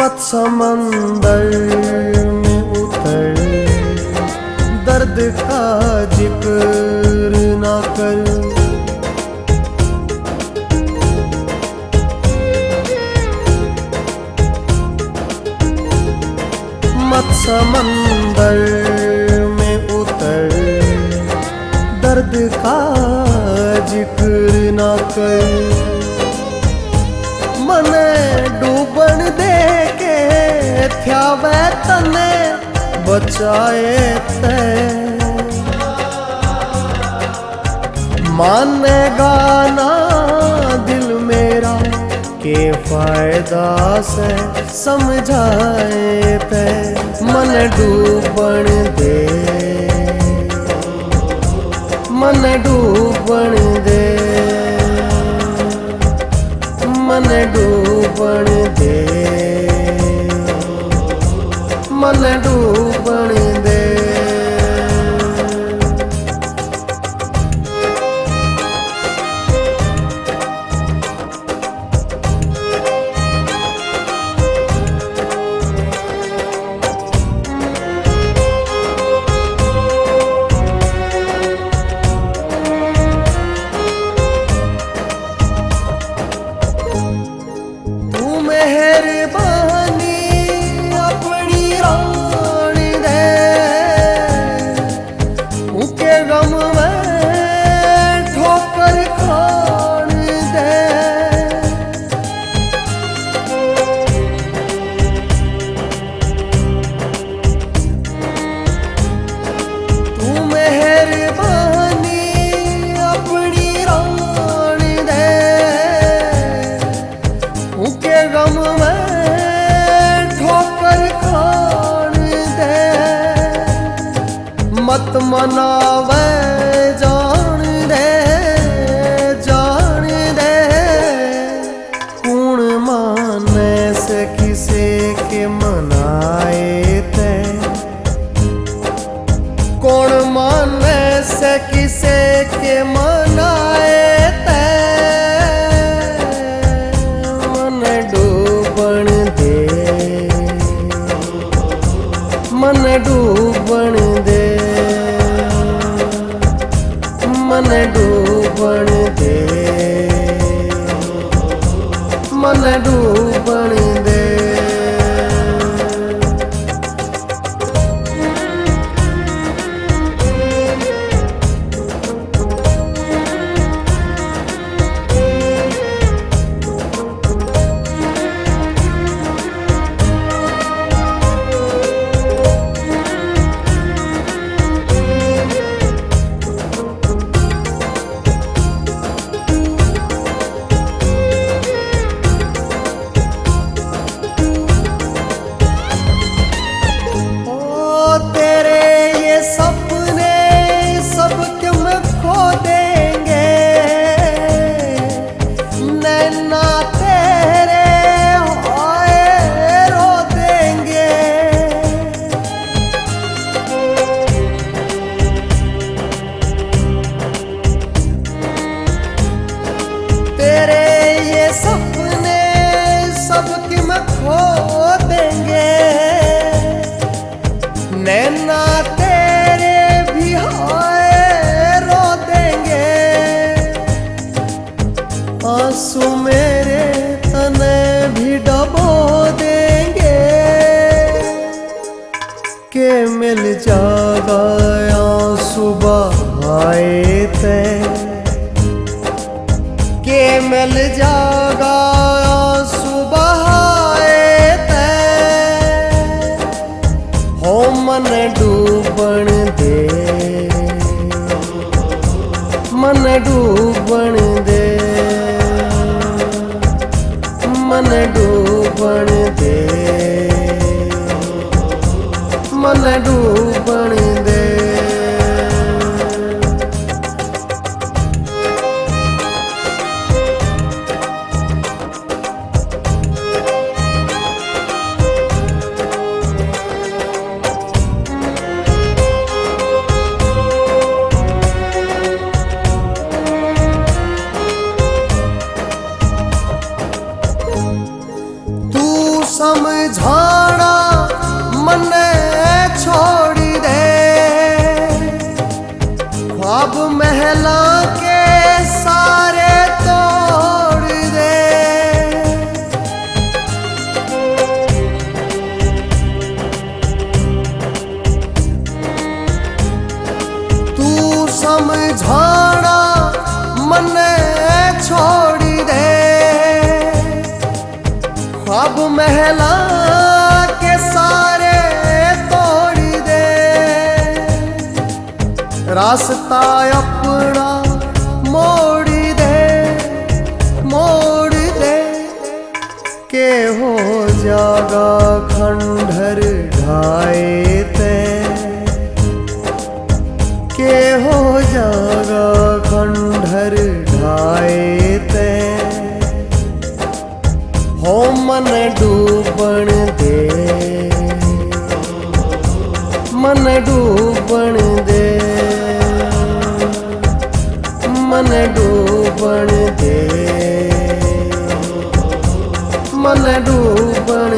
मत समंदर में उतर, दर्द का जिक्र ना कर। मत समंदर में उतर, दर्द का जिक्र ना कर। मने डूबन दे के थया वे तने बचाए ते, मानेगा ना दिल मेरा के फायदा से समझाए ते। मन डूबन दे, मन डूबन दे, मन डूबन दे, मन डूबन दे। मत मनावे जान दे, जान दे। कौन माने से किसे के मनाए ते, कौन माने से किसे के मनाए ते। मन डूबन दे, मन डूबन दे, मन डूबन दे, मन डूबन दे। नैना तेरे भी हाय रो देंगे, आंसू मेरे तने भी डबो देंगे। के मिल जागा आंसू बहाए ते, के मिल जागा आंसू बहाए ते। हो मन डूबन दे, मन डूबन दे, मन डूबन दे, मन डूबन दे। समझाना मने छोड़ दे, ख्वाब महला के सारे तोड़ दे। तू समझाना मने छोड़ दे, ख्वाब महला के सारे तोड़ दे। रास्ता अपना मोड़ दे, मोड़ दे, के हो जागा खंडहर ढाए ते, के हो जागा खंडहर ढाए ते। हो मन डूबण दे, मन डूबण दे, मन डूबण दे, मन डूबण